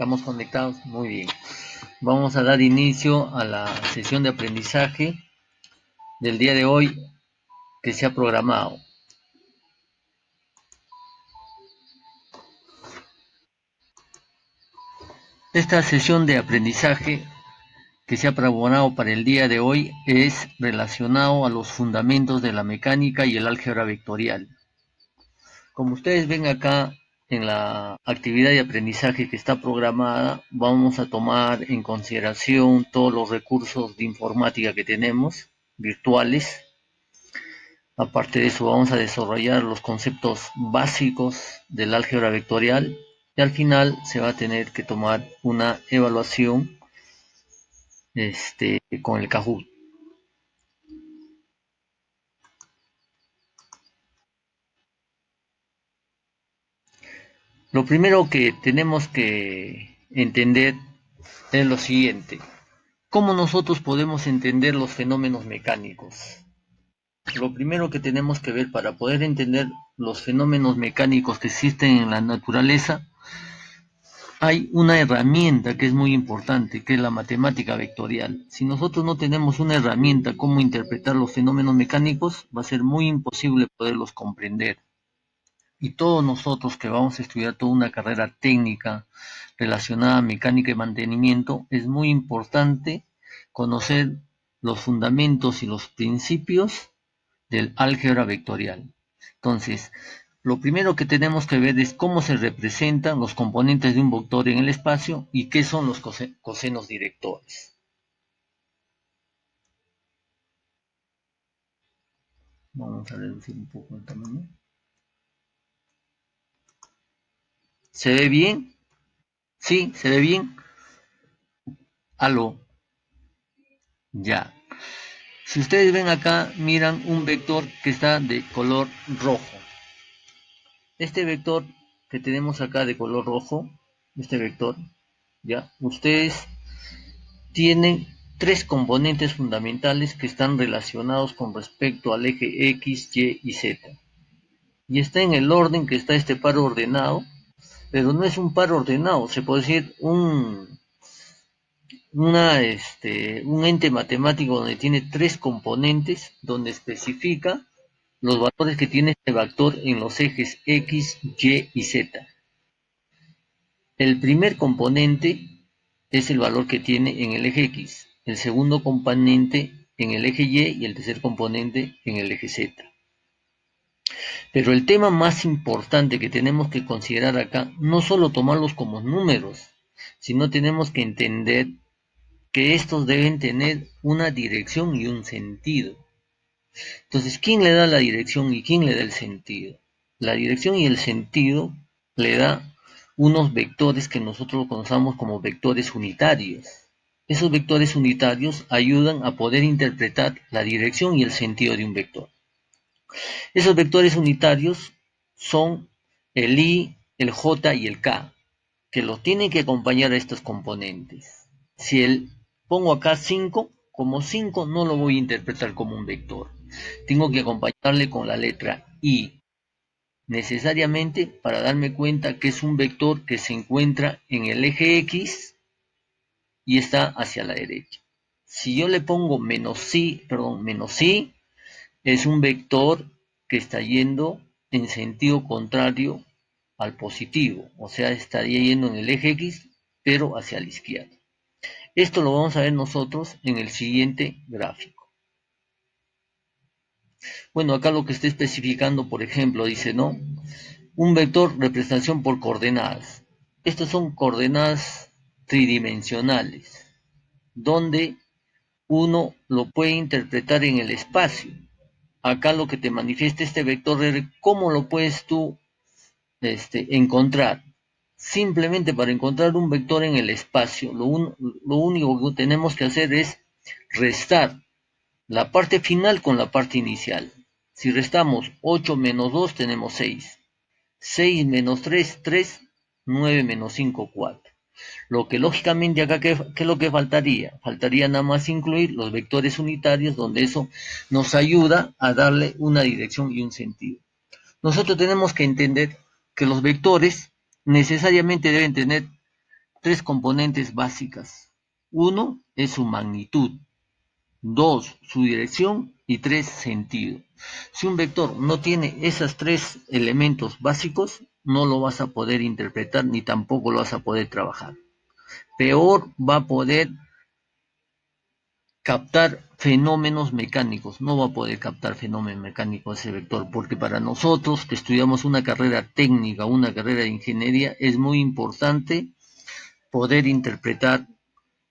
Estamos conectados, muy bien. Vamos a dar inicio a la sesión de aprendizaje del día de hoy que se ha programado. Esta sesión de aprendizaje que se ha programado para el día de hoy es relacionado a los fundamentos de la mecánica y el álgebra vectorial. Como ustedes ven acá en la actividad de aprendizaje que está programada, vamos a tomar en consideración todos los recursos de informática que tenemos, virtuales. Aparte de eso, vamos a desarrollar los conceptos básicos del álgebra vectorial y al final se va a tener que tomar una evaluación con el Kahoot. Lo primero que tenemos que entender es lo siguiente. ¿Cómo nosotros podemos entender los fenómenos mecánicos? Lo primero que tenemos que ver para poder entender los fenómenos mecánicos que existen en la naturaleza, hay una herramienta que es muy importante, que es la matemática vectorial. Si nosotros no tenemos una herramienta cómo interpretar los fenómenos mecánicos, va a ser muy imposible poderlos comprender. Y todos nosotros que vamos a estudiar toda una carrera técnica relacionada a mecánica y mantenimiento, es muy importante conocer los fundamentos y los principios del álgebra vectorial. Entonces, lo primero que tenemos que ver es cómo se representan los componentes de un vector en el espacio y qué son los cosenos directores. Vamos a reducir un poco el tamaño. ¿Se ve bien? ¿Sí? ¿Se ve bien? ¿Aló? Ya. Si ustedes ven acá, miran un vector que está de color rojo. Este vector que tenemos acá de color rojo, este vector, ya, ustedes tienen tres componentes fundamentales que están relacionados con respecto al eje X, Y y Z. Y está en el orden que está este par ordenado, pero no es un par ordenado, se puede decir un ente matemático donde tiene tres componentes, donde especifica los valores que tiene este vector en los ejes X, Y y Z. El primer componente es el valor que tiene en el eje X, el segundo componente en el eje Y y el tercer componente en el eje Z. Pero el tema más importante que tenemos que considerar acá, no solo tomarlos como números, sino tenemos que entender que estos deben tener una dirección y un sentido. Entonces, ¿quién le da la dirección y quién le da el sentido? La dirección y el sentido le da unos vectores que nosotros conocemos como vectores unitarios. Esos vectores unitarios ayudan a poder interpretar la dirección y el sentido de un vector. Esos vectores unitarios son el I, el J y el K, que los tienen que acompañar a estos componentes. Si pongo acá 5, como 5 no lo voy a interpretar como un vector. Tengo que acompañarle con la letra I, necesariamente para darme cuenta que es un vector que se encuentra en el eje X y está hacia la derecha. Si yo le pongo menos I, es un vector que está yendo en sentido contrario al positivo, o sea, estaría yendo en el eje X, pero hacia la izquierda. Esto lo vamos a ver nosotros en el siguiente gráfico. Bueno, acá lo que está especificando, por ejemplo, dice, ¿no? Un vector representación por coordenadas. Estas son coordenadas tridimensionales, donde uno lo puede interpretar en el espacio. Acá lo que te manifiesta este vector, ¿cómo lo puedes tú encontrar? Simplemente para encontrar un vector en el espacio, lo único que tenemos que hacer es restar la parte final con la parte inicial. Si restamos 8 menos 2 tenemos 6. 6 menos 3, 3. 9 menos 5, 4. Lo que lógicamente acá, ¿qué es lo que faltaría? Faltaría nada más incluir los vectores unitarios, donde eso nos ayuda a darle una dirección y un sentido. Nosotros tenemos que entender que los vectores necesariamente deben tener tres componentes básicas. Uno es su magnitud, dos, su dirección y tres, sentido. Si un vector no tiene esos tres elementos básicos, no lo vas a poder interpretar ni tampoco lo vas a poder trabajar. Peor va a poder captar fenómenos mecánicos, no va a poder captar fenómenos mecánicos ese vector, porque para nosotros que estudiamos una carrera técnica, una carrera de ingeniería, es muy importante poder interpretar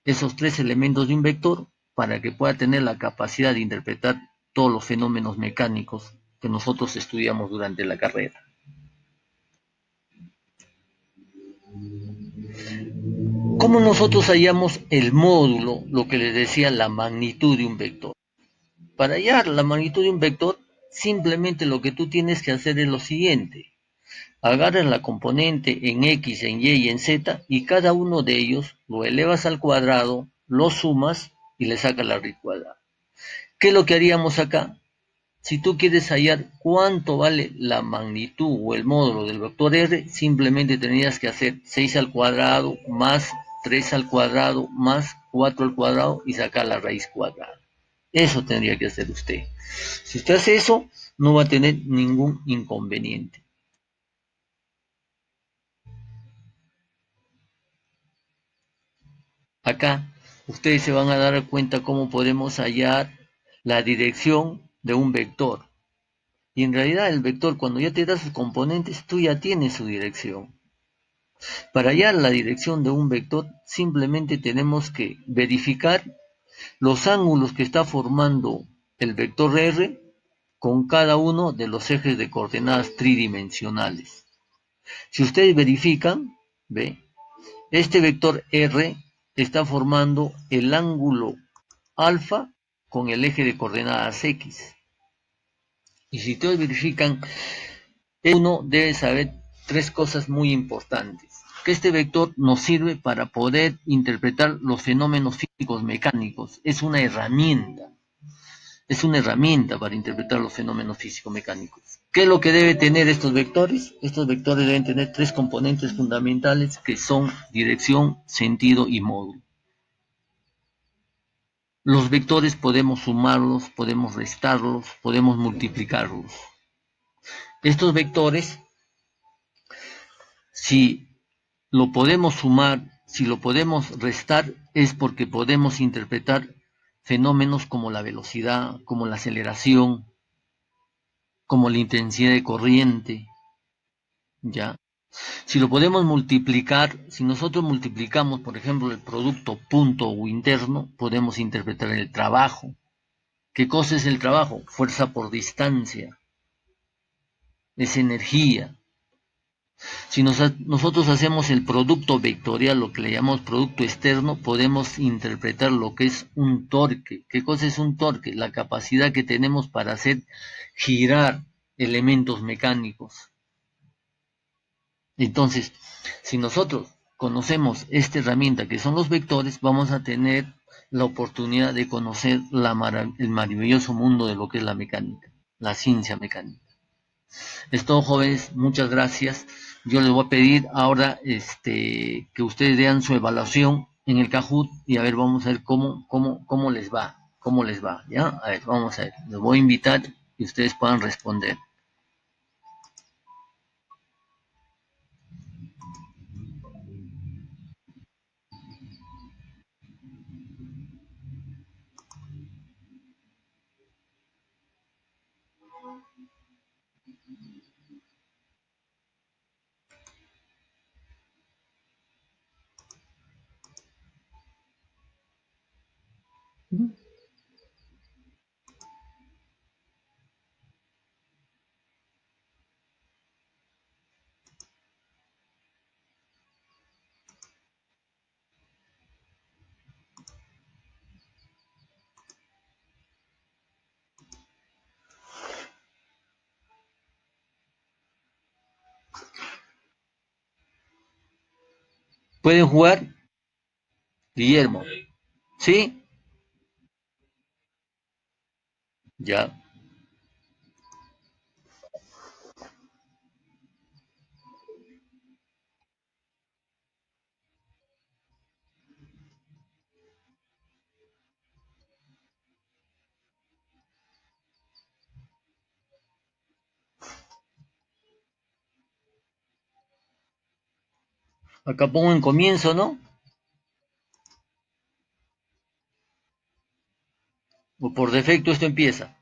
esos tres elementos de un vector para que pueda tener la capacidad de interpretar todos los fenómenos mecánicos que nosotros estudiamos durante la carrera. ¿Cómo nosotros hallamos el módulo, lo que les decía, la magnitud de un vector? Para hallar la magnitud de un vector, simplemente lo que tú tienes que hacer es lo siguiente. Agarras la componente en X, en Y y en Z y cada uno de ellos lo elevas al cuadrado, lo sumas y le sacas la raíz cuadrada. ¿Qué es lo que haríamos acá? Si tú quieres hallar cuánto vale la magnitud o el módulo del vector R, simplemente tendrías que hacer 6 al cuadrado más 3 al cuadrado más 4 al cuadrado y sacar la raíz cuadrada. Eso tendría que hacer usted. Si usted hace eso, no va a tener ningún inconveniente. Acá, ustedes se van a dar cuenta cómo podemos hallar la dirección de un vector. Y en realidad el vector, cuando ya te da sus componentes, tú ya tienes su dirección. Para hallar la dirección de un vector, simplemente tenemos que verificar los ángulos que está formando el vector R con cada uno de los ejes de coordenadas tridimensionales. Si ustedes verifican, ¿ve? Este vector R está formando el ángulo alfa con el eje de coordenadas X. Y si ustedes verifican, uno debe saber tres cosas muy importantes. Que este vector nos sirve para poder interpretar los fenómenos físicos mecánicos. Es una herramienta. Es una herramienta para interpretar los fenómenos físico-mecánicos. ¿Qué es lo que debe tener estos vectores? Estos vectores deben tener tres componentes fundamentales que son dirección, sentido y módulo. Los vectores podemos sumarlos, podemos restarlos, podemos multiplicarlos. Estos vectores, si lo podemos sumar, si lo podemos restar, es porque podemos interpretar fenómenos como la velocidad, como la aceleración, como la intensidad de corriente, ¿ya? Si lo podemos multiplicar, si nosotros multiplicamos, por ejemplo, el producto punto o interno, podemos interpretar el trabajo. ¿Qué cosa es el trabajo? Fuerza por distancia, es energía. Si nosotros hacemos el producto vectorial, lo que le llamamos producto externo, podemos interpretar lo que es un torque. ¿Qué cosa es un torque? La capacidad que tenemos para hacer girar elementos mecánicos. Entonces, si nosotros conocemos esta herramienta que son los vectores, vamos a tener la oportunidad de conocer el maravilloso mundo de lo que es la mecánica, la ciencia mecánica. Es todo, jóvenes, muchas gracias. Yo les voy a pedir ahora que ustedes den su evaluación en el Kahoot y a ver, vamos a ver cómo les va, ¿ya? A ver, vamos a ver, les voy a invitar y ustedes puedan responder. ¿Pueden jugar? Guillermo, ¿sí? Ya. Acá pongo en comienzo, ¿no? O por defecto esto empieza.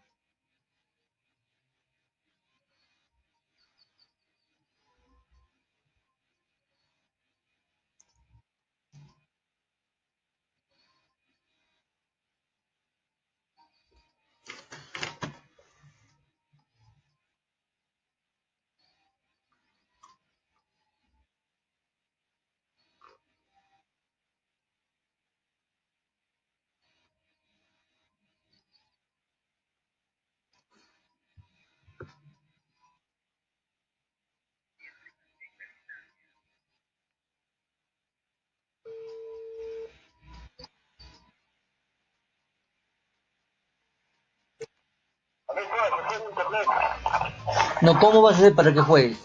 No, ¿cómo vas a hacer para que juegues?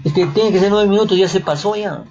Es que tiene que ser 9 minutos, ya se pasó ya.